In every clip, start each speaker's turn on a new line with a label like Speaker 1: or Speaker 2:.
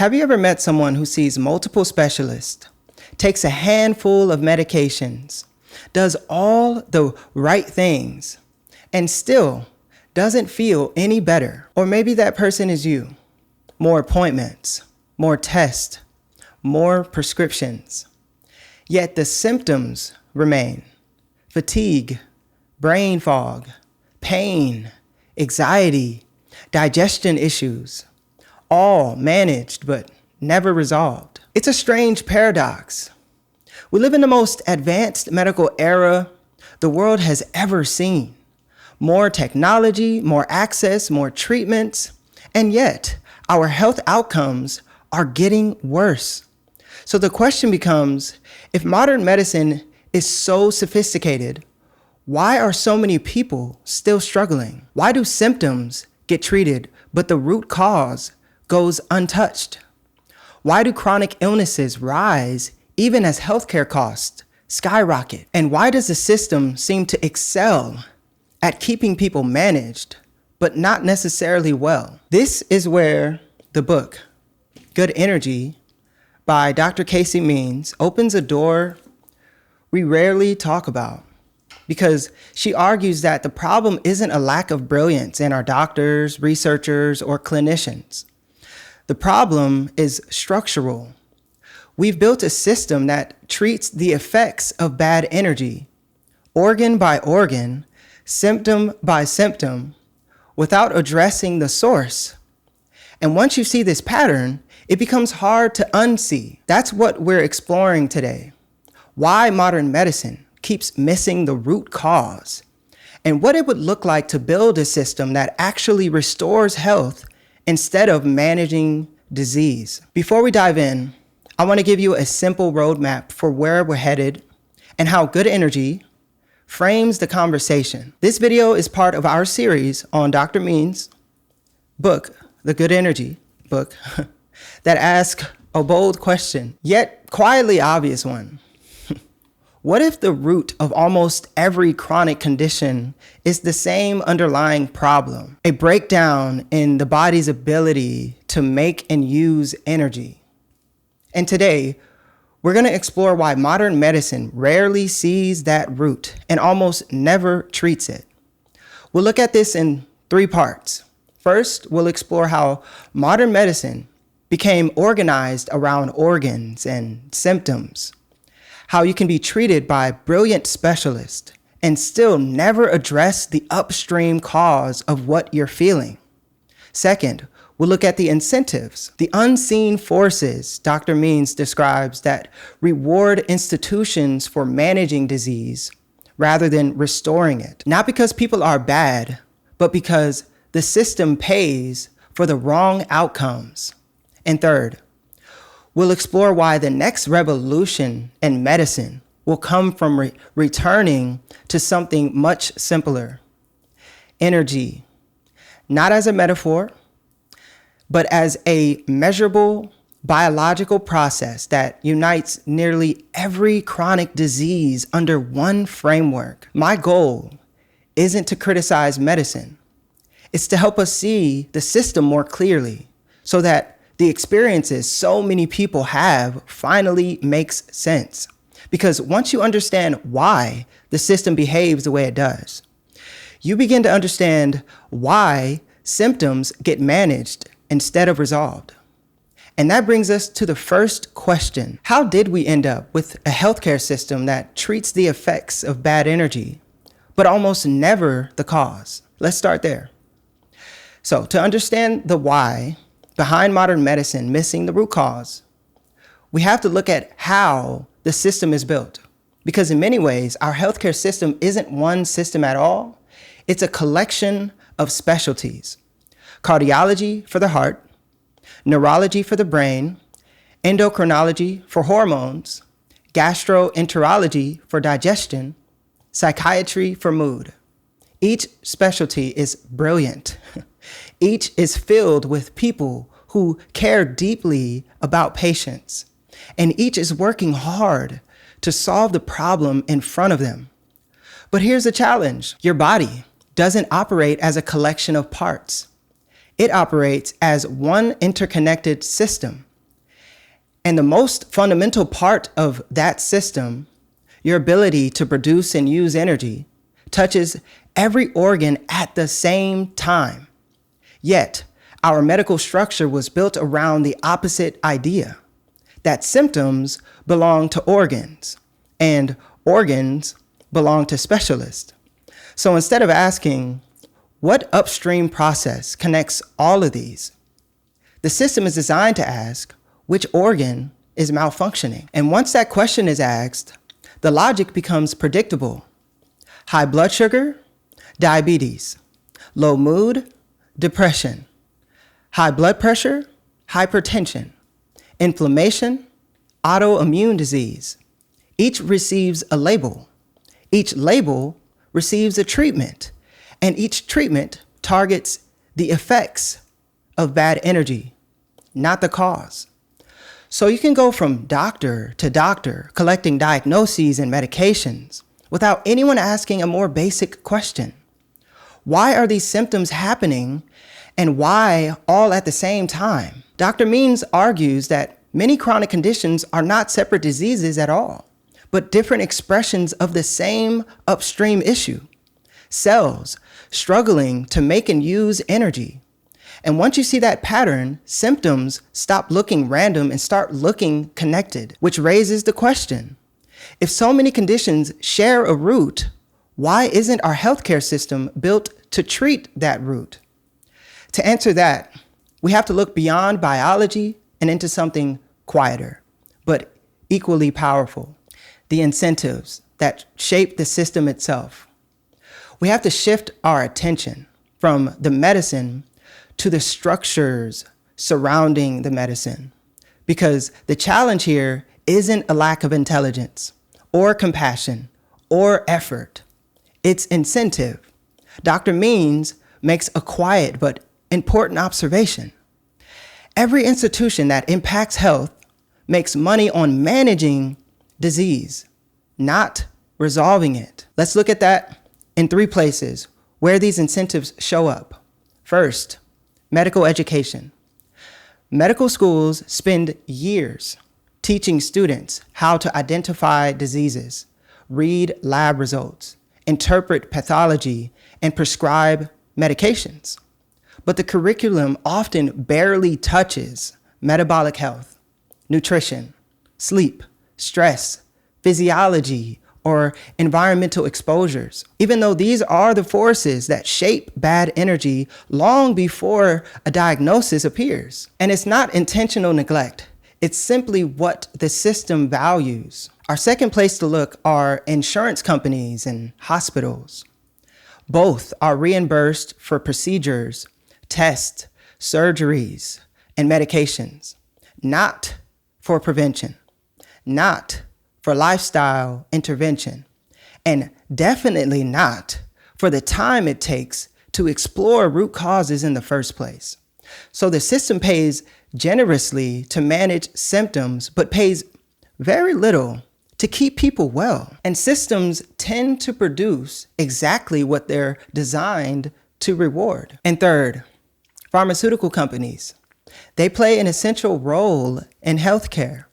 Speaker 1: Have you ever met someone who sees multiple specialists, takes a handful of medications, does all the right things, and still doesn't feel any better? Or maybe that person is you. More appointments, more tests, more prescriptions. Yet the symptoms remain: fatigue, brain fog, pain, anxiety, digestion issues, all managed but never resolved. It's a strange paradox. We live in the most advanced medical era the world has ever seen. More technology, more access, more treatments, and yet our health outcomes are getting worse. So the question becomes, if modern medicine is so sophisticated, why are so many people still struggling? Why do symptoms get treated, but the root cause goes untouched? Why do chronic illnesses rise even as healthcare costs skyrocket? And why does the system seem to excel at keeping people managed, but not necessarily well? This is where the book, Good Energy, by Dr. Casey Means, opens a door we rarely talk about, because she argues that the problem isn't a lack of brilliance in our doctors, researchers, or clinicians. The problem is structural. We've built a system that treats the effects of bad energy, organ by organ, symptom by symptom, without addressing the source. And once you see this pattern, it becomes hard to unsee. That's what we're exploring today. Why modern medicine keeps missing the root cause, and what it would look like to build a system that actually restores health instead of managing disease. Before we dive in, I want to give you a simple roadmap for where we're headed and how Good Energy frames the conversation. This video is part of our series on Dr. Means' book, The Good Energy book, that asks a bold question, yet quietly obvious one. What if the root of almost every chronic condition is the same underlying problem, a breakdown in the body's ability to make and use energy? And today, we're going to explore why modern medicine rarely sees that root and almost never treats it. We'll look at this in 3 parts. First, we'll explore how modern medicine became organized around organs and symptoms, how you can be treated by brilliant specialists and still never address the upstream cause of what you're feeling. Second, we'll look at the incentives, the unseen forces Dr. Means describes that reward institutions for managing disease rather than restoring it. Not because people are bad, but because the system pays for the wrong outcomes. And third, we'll explore why the next revolution in medicine will come from returning to something much simpler: energy, not as a metaphor, but as a measurable biological process that unites nearly every chronic disease under one framework. My goal isn't to criticize medicine. It's to help us see the system more clearly so that the experiences so many people have finally makes sense. Because once you understand why the system behaves the way it does, you begin to understand why symptoms get managed instead of resolved. And that brings us to the first question. How did we end up with a healthcare system that treats the effects of bad energy, but almost never the cause? Let's start there. So to understand the why behind modern medicine missing the root cause, we have to look at how the system is built. Because in many ways, our healthcare system isn't one system at all. It's a collection of specialties: cardiology for the heart, neurology for the brain, endocrinology for hormones, gastroenterology for digestion, psychiatry for mood. Each specialty is brilliant. Each is filled with people who care deeply about patients, and each is working hard to solve the problem in front of them. But here's the challenge. Your body doesn't operate as a collection of parts. It operates as one interconnected system. And the most fundamental part of that system, your ability to produce and use energy, touches every organ at the same time. Yet, our medical structure was built around the opposite idea, that symptoms belong to organs and organs belong to specialists. So instead of asking, what upstream process connects all of these, the system is designed to ask, which organ is malfunctioning? And once that question is asked, the logic becomes predictable. High blood sugar, diabetes. Low mood, depression. High blood pressure, hypertension. Inflammation, autoimmune disease. Each receives a label. Each label receives a treatment. And each treatment targets the effects of bad energy, not the cause. So you can go from doctor to doctor collecting diagnoses and medications without anyone asking a more basic question. Why are these symptoms happening, and why all at the same time? Dr. Means argues that many chronic conditions are not separate diseases at all, but different expressions of the same upstream issue. Cells struggling to make and use energy. And once you see that pattern, symptoms stop looking random and start looking connected, which raises the question, if so many conditions share a root, why isn't our healthcare system built to treat that root? To answer that, we have to look beyond biology and into something quieter, but equally powerful, the incentives that shape the system itself. We have to shift our attention from the medicine to the structures surrounding the medicine, because the challenge here isn't a lack of intelligence or compassion or effort. It's incentive. Dr. Means makes a quiet but important observation. Every institution that impacts health makes money on managing disease, not resolving it. Let's look at that in 3 places where these incentives show up. First, medical education. Medical schools spend years teaching students how to identify diseases, read lab results, interpret pathology, and prescribe medications. But the curriculum often barely touches metabolic health, nutrition, sleep, stress, physiology, or environmental exposures, even though these are the forces that shape bad energy long before a diagnosis appears. And it's not intentional neglect. It's simply what the system values. Our second place to look are insurance companies and hospitals. Both are reimbursed for procedures, tests, surgeries, and medications, not for prevention, not for lifestyle intervention, and definitely not for the time it takes to explore root causes in the first place. So the system pays generously to manage symptoms, but pays very little to keep people well. And systems tend to produce exactly what they're designed to reward. And third, pharmaceutical companies. They play an essential role in healthcare,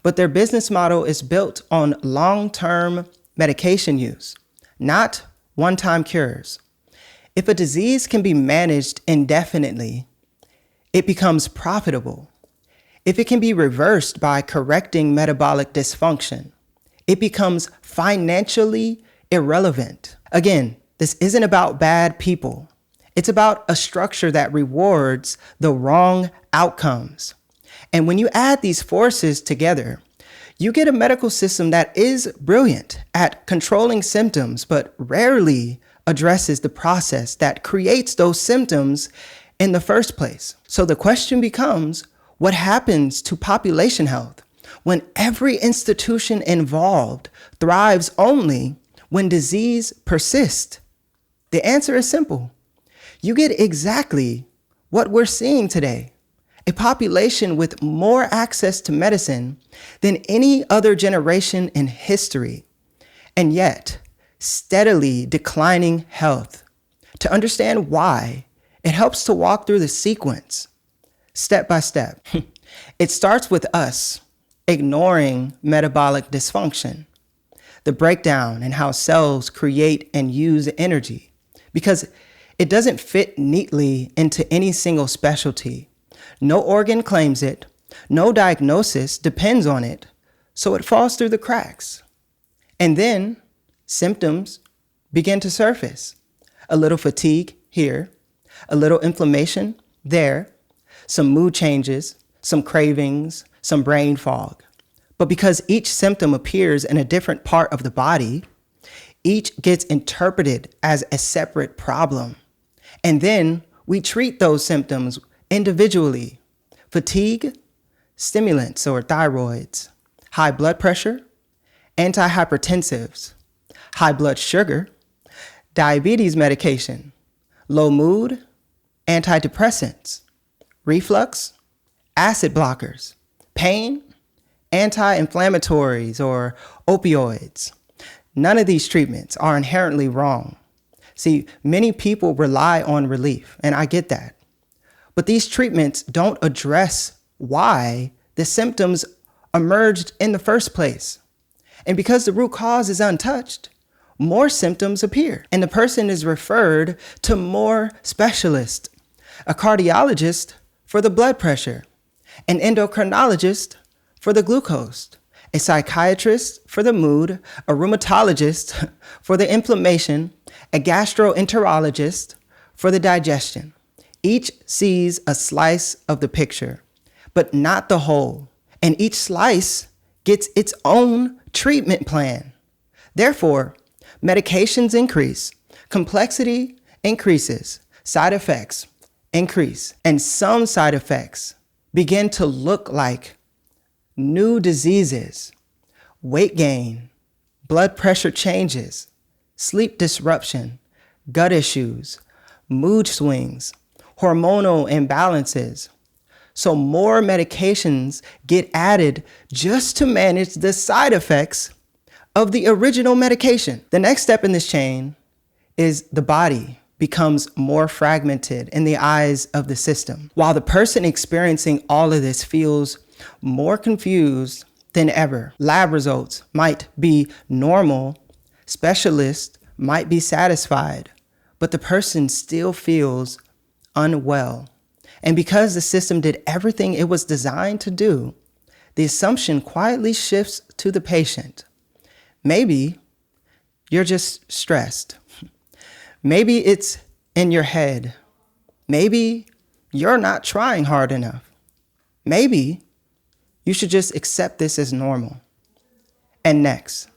Speaker 1: but their business model is built on long-term medication use, not one-time cures. If a disease can be managed indefinitely, it becomes profitable. If it can be reversed by correcting metabolic dysfunction, it becomes financially irrelevant. Again, this isn't about bad people. It's about a structure that rewards the wrong outcomes. And when you add these forces together, you get a medical system that is brilliant at controlling symptoms, but rarely addresses the process that creates those symptoms in the first place. So the question becomes, what happens to population health when every institution involved thrives only when disease persists? The answer is simple. You get exactly what we're seeing today. A population with more access to medicine than any other generation in history, and yet steadily declining health. To understand why, it helps to walk through the sequence, step by step. It starts with us, ignoring metabolic dysfunction, the breakdown in how cells create and use energy, because it doesn't fit neatly into any single specialty. No organ claims it, no diagnosis depends on it, so it falls through the cracks. And then symptoms begin to surface. A little fatigue here, a little inflammation there, some mood changes, some cravings, some brain fog. But because each symptom appears in a different part of the body, each gets interpreted as a separate problem. And then we treat those symptoms individually. Fatigue, stimulants or thyroids, high blood pressure, antihypertensives, high blood sugar, diabetes medication, low mood, antidepressants, reflux, acid blockers, pain, anti-inflammatories or opioids. None of these treatments are inherently wrong. See, many people rely on relief, and I get that. But these treatments don't address why the symptoms emerged in the first place. And because the root cause is untouched, more symptoms appear, and the person is referred to more specialists: a cardiologist for the blood pressure, an endocrinologist for the glucose, a psychiatrist for the mood, a rheumatologist for the inflammation, a gastroenterologist for the digestion. Each sees a slice of the picture, but not the whole, and each slice gets its own treatment plan. Therefore, medications increase, complexity increases, side effects increase, and some side effects begin to look like new diseases, weight gain, blood pressure changes, sleep disruption, gut issues, mood swings, hormonal imbalances. So more medications get added just to manage the side effects of the original medication. The next step in this chain is the body becomes more fragmented in the eyes of the system. While the person experiencing all of this feels more confused than ever, lab results might be normal, specialists might be satisfied, but the person still feels unwell. And because the system did everything it was designed to do, the assumption quietly shifts to the patient. Maybe you're just stressed. Maybe it's in your head. Maybe you're not trying hard enough. Maybe you should just accept this as normal. And next,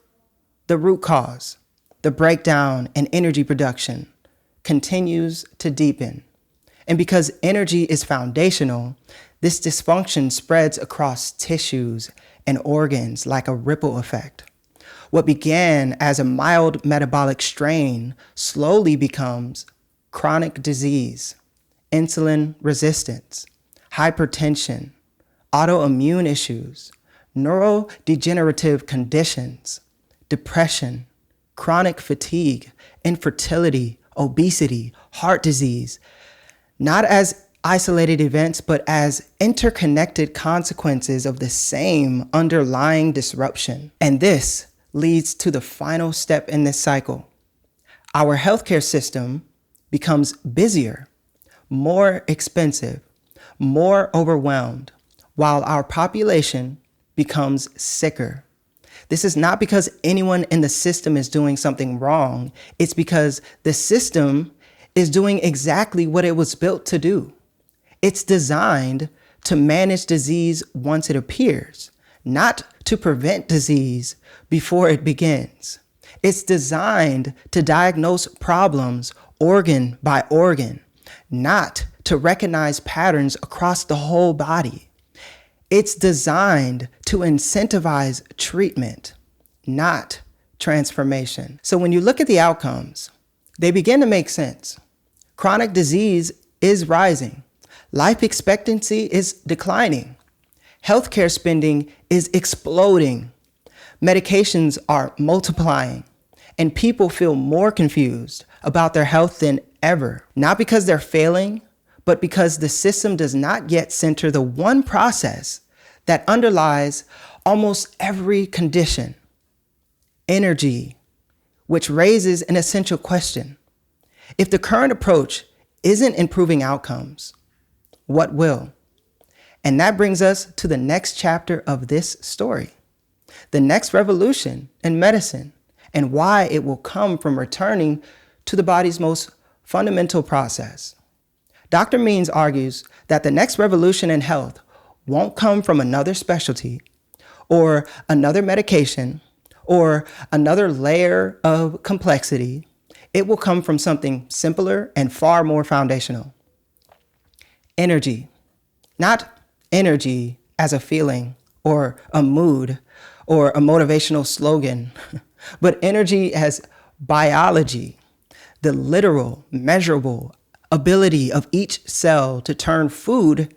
Speaker 1: the root cause, the breakdown in energy production, continues to deepen. And because energy is foundational, this dysfunction spreads across tissues and organs like a ripple effect. What began as a mild metabolic strain slowly becomes chronic disease, insulin resistance, hypertension, autoimmune issues, neurodegenerative conditions, depression, chronic fatigue, infertility, obesity, heart disease, not as isolated events, but as interconnected consequences of the same underlying disruption. And this leads to the final step in this cycle. Our healthcare system becomes busier, more expensive, more overwhelmed, while our population becomes sicker. This is not because anyone in the system is doing something wrong. It's because the system is doing exactly what it was built to do. It's designed to manage disease once it appears, not to prevent disease before it begins. It's designed to diagnose problems organ by organ, not to recognize patterns across the whole body. It's designed to incentivize treatment, not transformation. So when you look at the outcomes, they begin to make sense. Chronic disease is rising. Life expectancy is declining. Healthcare spending is exploding. Medications are multiplying. And people feel more confused about their health than ever. Not because they're failing, but because the system does not yet center the one process that underlies almost every condition. Energy, which raises an essential question. If the current approach isn't improving outcomes, what will? And that brings us to the next chapter of this story, the next revolution in medicine, and why it will come from returning to the body's most fundamental process. Dr. Means argues that the next revolution in health won't come from another specialty or another medication or another layer of complexity. It will come from something simpler and far more foundational. Energy, not energy as a feeling or a mood or a motivational slogan, but energy as biology, the literal, measurable ability of each cell to turn food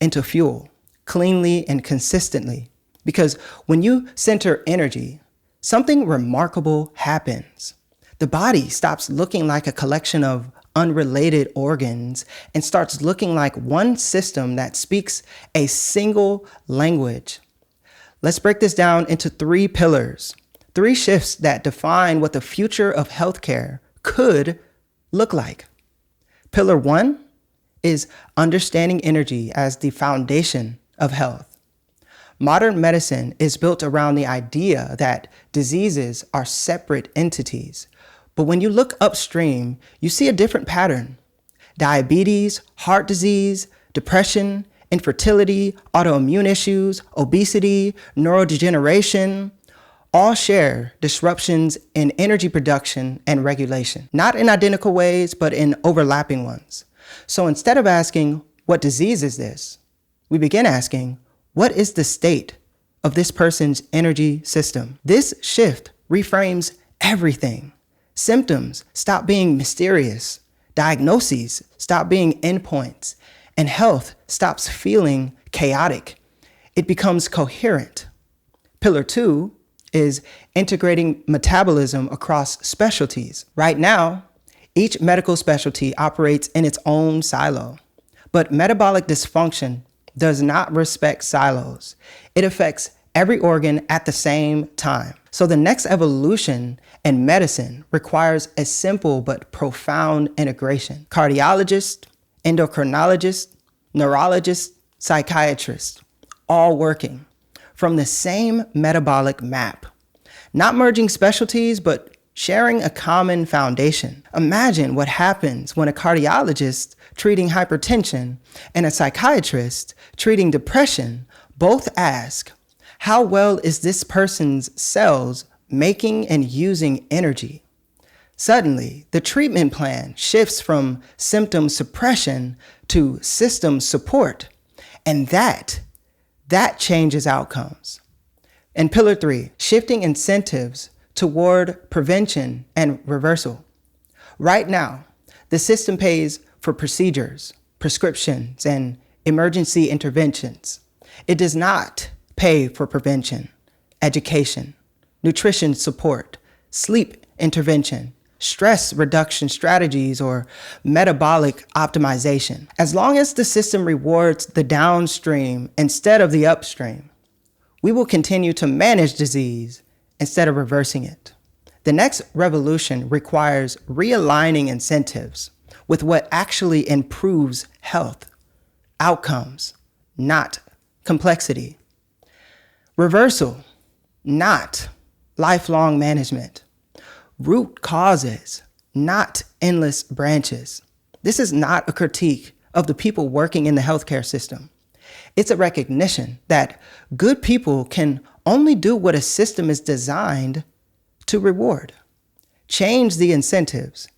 Speaker 1: into fuel cleanly and consistently. Because when you center energy, something remarkable happens. The body stops looking like a collection of unrelated organs and starts looking like one system that speaks a single language. Let's break this down into 3 pillars, 3 shifts that define what the future of healthcare could look like. Pillar 1 is understanding energy as the foundation of health. Modern medicine is built around the idea that diseases are separate entities. But when you look upstream, you see a different pattern. Diabetes, heart disease, depression, infertility, autoimmune issues, obesity, neurodegeneration, all share disruptions in energy production and regulation, not in identical ways, but in overlapping ones. So instead of asking, what disease is this? We begin asking, what is the state of this person's energy system? This shift reframes everything. Symptoms stop being mysterious. Diagnoses stop being endpoints. And health stops feeling chaotic. It becomes coherent. Pillar 2 is integrating metabolism across specialties. Right now, each medical specialty operates in its own silo. But metabolic dysfunction does not respect silos. It affects every organ at the same time. So the next evolution in medicine requires a simple but profound integration. Cardiologists, endocrinologists, neurologists, psychiatrists, all working from the same metabolic map. Not merging specialties, but sharing a common foundation. Imagine what happens when a cardiologist treating hypertension and a psychiatrist treating depression both ask, how well is this person's cells making and using energy? Suddenly, the treatment plan shifts from symptom suppression to system support, and that changes outcomes. And pillar 3, shifting incentives toward prevention and reversal. Right now, the system pays for procedures, prescriptions, and emergency interventions. It does not pay for prevention, education, nutrition support, sleep intervention, stress reduction strategies, or metabolic optimization. As long as the system rewards the downstream instead of the upstream, we will continue to manage disease instead of reversing it. The next revolution requires realigning incentives with what actually improves health, outcomes, not complexity. Reversal, not lifelong management. Root causes, not endless branches. This is not a critique of the people working in the healthcare system. It's a recognition that good people can only do what a system is designed to reward. Change the incentives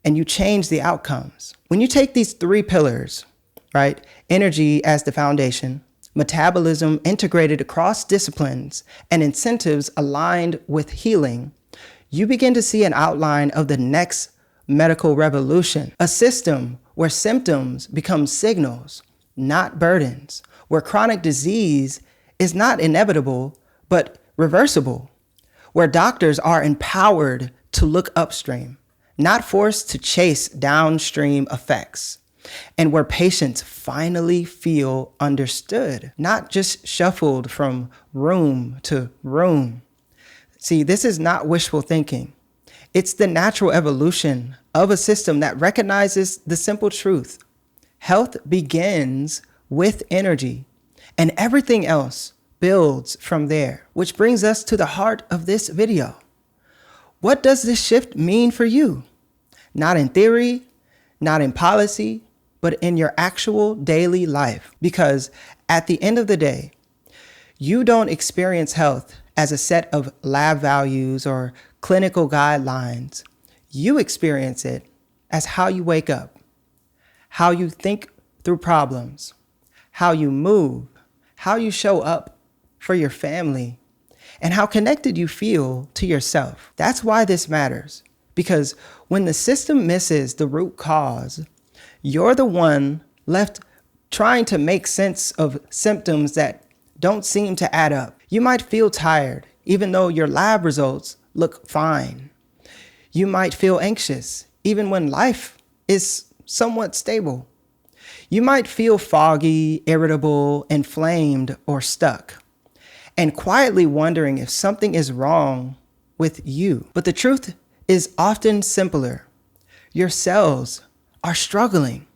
Speaker 1: and you change the outcomes. When you take these 3 pillars, right? Energy as the foundation, metabolism integrated across disciplines, and incentives aligned with healing, you begin to see an outline of the next medical revolution, a system where symptoms become signals, not burdens, where chronic disease is not inevitable, but reversible, where doctors are empowered to look upstream, not forced to chase downstream effects, and where patients finally feel understood, not just shuffled from room to room. See, this is not wishful thinking. It's the natural evolution of a system that recognizes the simple truth. Health begins with energy, and everything else builds from there, which brings us to the heart of this video. What does this shift mean for you? Not in theory, not in policy, but in your actual daily life. Because at the end of the day, you don't experience health as a set of lab values or clinical guidelines. You experience it as how you wake up, how you think through problems, how you move, how you show up for your family, and how connected you feel to yourself. That's why this matters. Because when the system misses the root cause, you're the one left trying to make sense of symptoms that don't seem to add up. You might feel tired, even though your lab results look fine. You might feel anxious, even when life is somewhat stable. You might feel foggy, irritable, inflamed, or stuck, and quietly wondering if something is wrong with you. But the truth is often simpler. Your cells are struggling,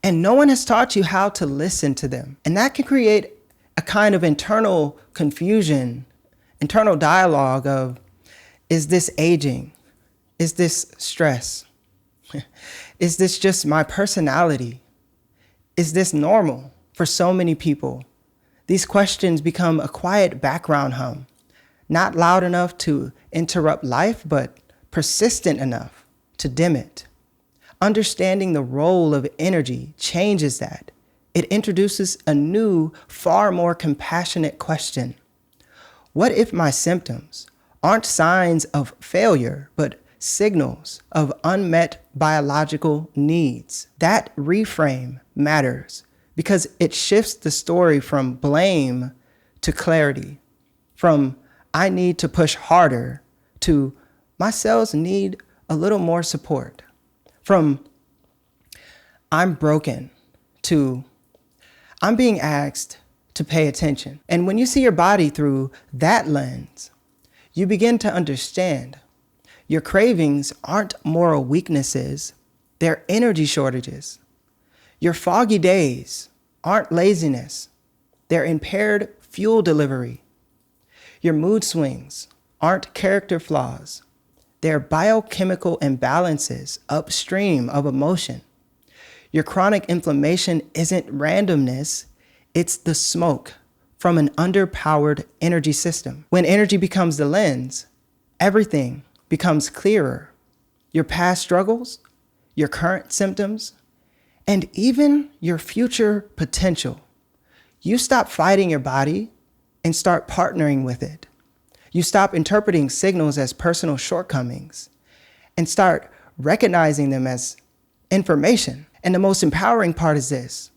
Speaker 1: and no one has taught you how to listen to them. And that can create a kind of internal confusion, internal dialogue of, is this aging? Is this stress? Is this just my personality? Is this normal? For so many people, these questions become a quiet background hum, not loud enough to interrupt life, but persistent enough to dim it. Understanding the role of energy changes that. It introduces a new, far more compassionate question. What if my symptoms aren't signs of failure, but signals of unmet biological needs? That reframe matters because it shifts the story from blame to clarity, from I need to push harder to my cells need a little more support, from I'm broken to I'm being asked to pay attention. And when you see your body through that lens, you begin to understand your cravings aren't moral weaknesses, they're energy shortages. Your foggy days aren't laziness, they're impaired fuel delivery. Your mood swings aren't character flaws, they're biochemical imbalances upstream of emotion. Your chronic inflammation isn't randomness, it's the smoke from an underpowered energy system. When energy becomes the lens, everything becomes clearer. Your past struggles, your current symptoms, and even your future potential. You stop fighting your body and start partnering with it. You stop interpreting signals as personal shortcomings and start recognizing them as information. And the most empowering part is this: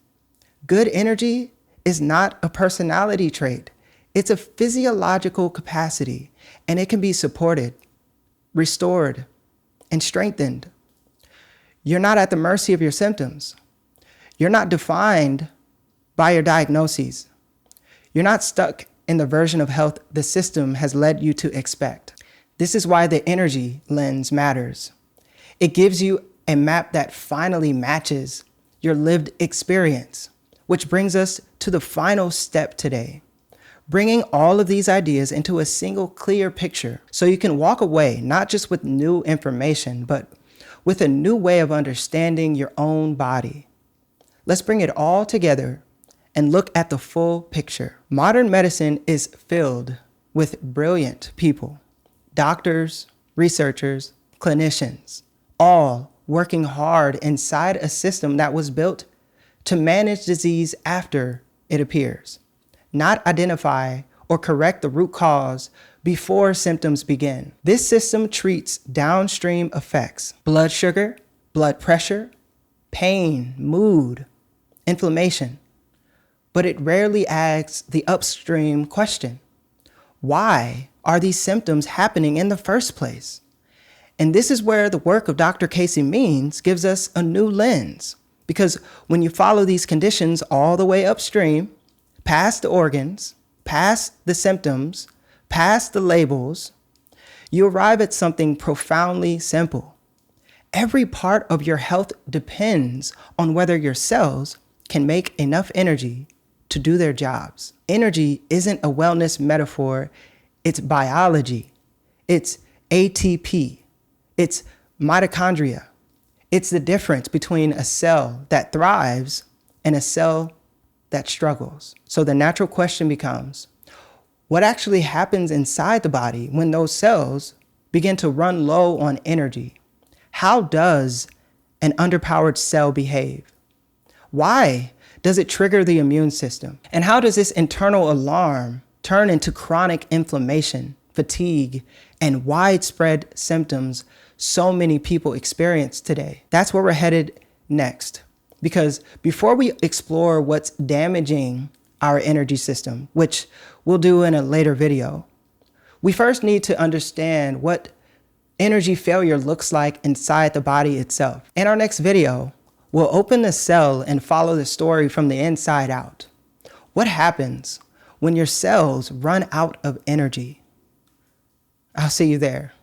Speaker 1: good energy is not a personality trait. It's a physiological capacity, and it can be supported, restored, and strengthened. You're not at the mercy of your symptoms. You're not defined by your diagnoses. You're not stuck in the version of health the system has led you to expect. This is why the energy lens matters. It gives you a map that finally matches your lived experience, which brings us to the final step today. Bringing all of these ideas into a single clear picture so you can walk away not just with new information, but with a new way of understanding your own body. Let's bring it all together and look at the full picture. Modern medicine is filled with brilliant people, doctors, researchers, clinicians, all working hard inside a system that was built to manage disease after it appears, not identify or correct the root cause before symptoms begin. This system treats downstream effects: blood sugar, blood pressure, pain, mood, inflammation. But it rarely asks the upstream question: why are these symptoms happening in the first place? And this is where the work of Dr. Casey Means gives us a new lens, Because when you follow these conditions all the way upstream, past the organs, past the symptoms, past the labels, you arrive at something profoundly simple. Every part of your health depends on whether your cells can make enough energy to do their jobs. Energy isn't a wellness metaphor, it's biology. It's ATP. It's mitochondria. It's the difference between a cell that thrives and a cell that struggles. So the natural question becomes, what actually happens inside the body when those cells begin to run low on energy? How does an underpowered cell behave? Why does it trigger the immune system? And how does this internal alarm turn into chronic inflammation, fatigue, and widespread symptoms so many people experience today? That's where we're headed next. Because before we explore what's damaging our energy system, which we'll do in a later video, we first need to understand what energy failure looks like inside the body itself. In our next video, we'll open the cell and follow the story from the inside out. What happens when your cells run out of energy? I'll see you there.